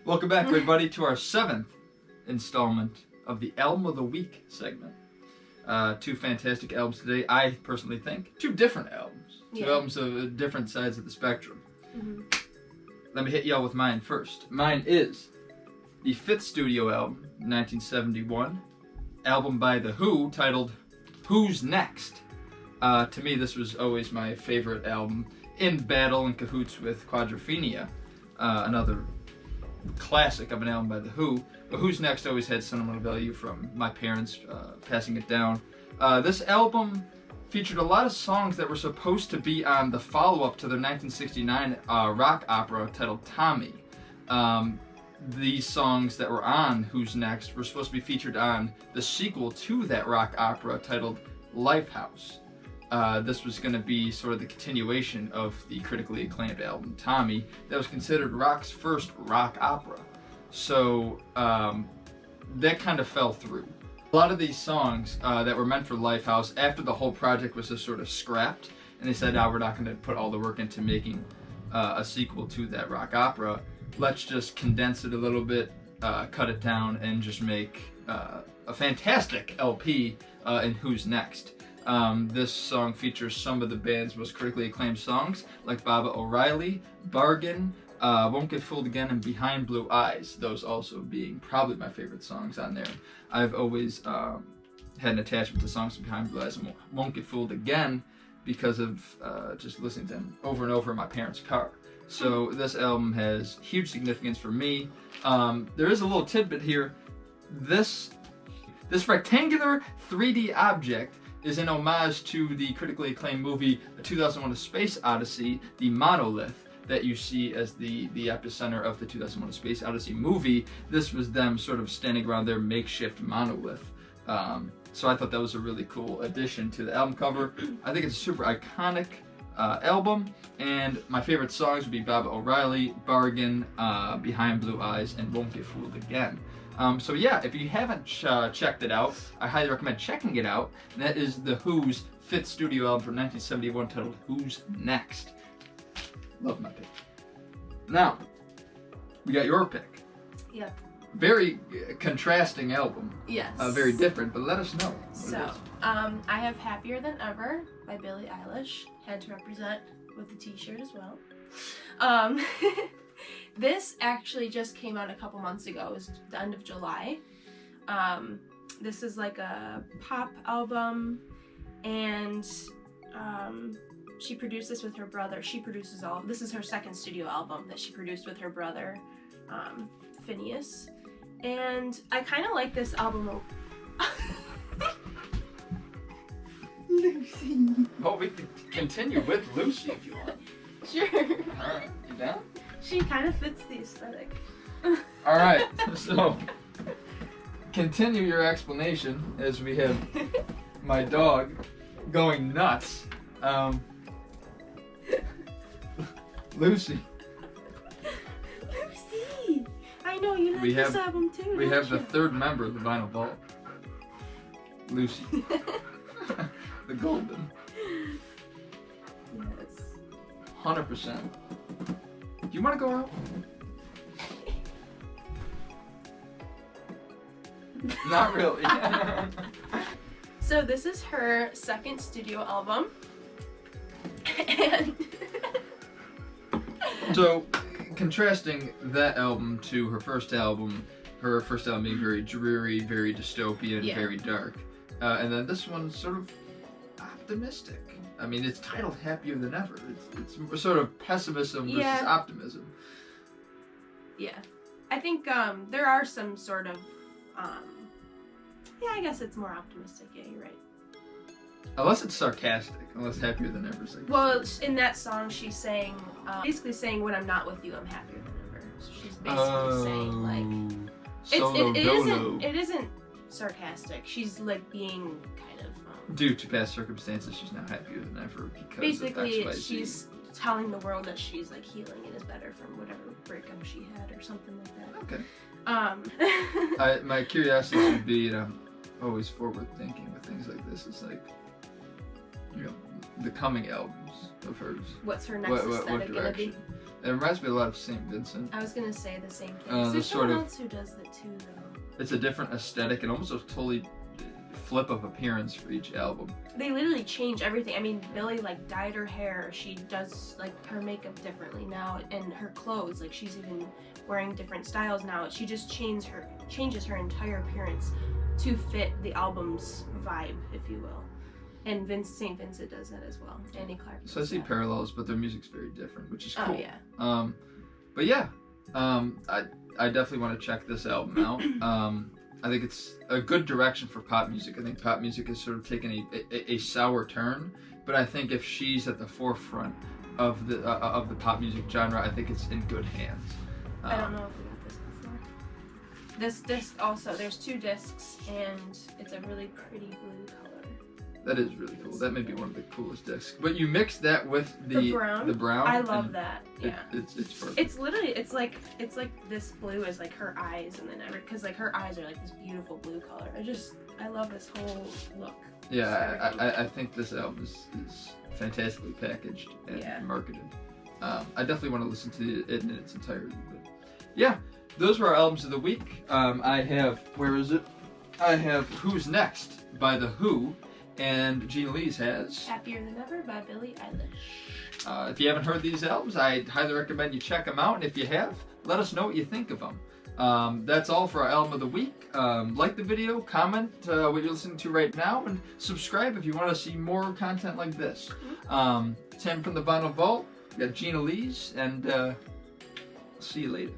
Welcome back, everybody, to our 7th installment of the Album of the Week segment. Two fantastic albums today. I personally think two different albums. Two albums of different sides of the spectrum. Mm-hmm. Let me hit y'all with mine first. Mine is the 5th studio album, 1971, album by The Who, titled Who's Next? To me, this was always my favorite album, in battle and cahoots with Quadrophenia, another classic of an album by The Who. But Who's Next always had sentimental value from my parents passing it down. This album featured a lot of songs that were supposed to be on the follow-up to their 1969 rock opera titled Tommy. These songs that were on Who's Next were supposed to be featured on the sequel to that rock opera titled Lifehouse. This was going to be sort of the continuation of the critically acclaimed album Tommy that was considered rock's first rock opera. So that kind of fell through. A lot of these songs that were meant for Lifehouse, after the whole project was just sort of scrapped, and they said, we're not going to put all the work into making a sequel to that rock opera. Let's just condense it a little bit, cut it down, and just make a fantastic LP in Who's Next. This song features some of the band's most critically acclaimed songs, like Baba O'Reilly, Bargain, Won't Get Fooled Again, and Behind Blue Eyes, those also being probably my favorite songs on there. I've always had an attachment to songs Behind Blue Eyes and Won't Get Fooled Again because of just listening to them over and over in my parents' car. So this album has huge significance for me. There is a little tidbit here. This rectangular 3D object is an homage to the critically acclaimed movie 2001: A Space Odyssey, the monolith that you see as the epicenter of the 2001: A Space Odyssey movie. This was them sort of standing around their makeshift monolith. So I thought that was a really cool addition to the album cover. I think it's a super iconic album, and my favorite songs would be Baba O'Reilly, Bargain, Behind Blue Eyes, and Won't Get Fooled Again. So yeah, if you haven't checked it out, I highly recommend checking it out. And that is The Who's 5th studio album from 1971 titled Who's Next. Love my pick. Now, we got your pick. Yeah. Very contrasting album. Yes. Very different, but let us know. So, I have Happier Than Ever by Billie Eilish. Had to represent with the t-shirt as well. This actually just came out a couple months ago. It was the end of July. This is like a pop album, and she produced this with her brother. She produces this is her 2nd studio album that she produced with her brother, Phineas. And I kind of like this album. Lucy. Well, we can continue with Lucy if you want. Sure. Alright, you down? She kind of fits the aesthetic. Alright, so continue your explanation as we have my dog going nuts. Lucy. Lucy! I know, you like this album too. We have the 3rd member of the Vinyl Vault. Lucy. The golden. Yes. 100%. Do you want to go out? Not really. So this is her 2nd studio album. And so, contrasting that album to her first album being very dreary, very dystopian, very dark. And then this one's sort of optimistic. I mean, it's titled Happier Than Ever. It's sort of pessimism versus optimism. Yeah. I think there are some sort of, I guess it's more optimistic. Yeah, you're right. Unless it's sarcastic. Unless Happier Than Ever is like... Well, in that song, she's saying, basically saying, when I'm not with you, I'm happier than ever. So she's basically saying, like... It isn't sarcastic. She's, like, being kind of... due to past circumstances, she's now happier than ever because basically, of XYZ. She's telling the world that she's, like, healing and is better from whatever breakup she had or something like that. Okay. My curiosity would be, and I'm always forward thinking with things like this, is like, you know, the coming albums of hers. What's her next aesthetic gonna be? It reminds me a lot of St. Vincent. I was gonna say the same thing. The There's sort someone of- else who does that too, though. It's a different aesthetic and almost a totally flip of appearance for each album. They literally change everything. I mean, Billie like dyed her hair. She does like her makeup differently now, and her clothes. Like she's even wearing different styles now. She just changes her entire appearance to fit the album's vibe, if you will. And St. Vincent does that as well. Andy Clark. So I see parallels, but their music's very different, which is cool. Oh yeah. But yeah, I definitely want to check this album out. I think it's a good direction for pop music. I think pop music has sort of taken a sour turn, but I think if she's at the forefront of the pop music genre, I think it's in good hands. I don't know if we got this before. This disc also, there's 2 discs, and it's a really pretty blue color. That is really cool. That may be one of the coolest discs. But you mix that with the brown. I love that. Yeah. It's perfect. It's literally it's like this blue is like her eyes, and then because like her eyes are like this beautiful blue color. I love this whole look. Yeah, I think this album is fantastically packaged and marketed. I definitely want to listen to it in its entirety. But yeah, those were our albums of the week. I have Who's Next by The Who. And Gina Lee's has Happier Than Ever by Billie Eilish. If you haven't heard these albums, I highly recommend you check them out. And if you have, let us know what you think of them. That's all for our album of the week. Like the video, comment what you're listening to right now, and subscribe if you want to see more content like this. Tim from the Vinyl Vault, we got Gina Lee's, and see you later.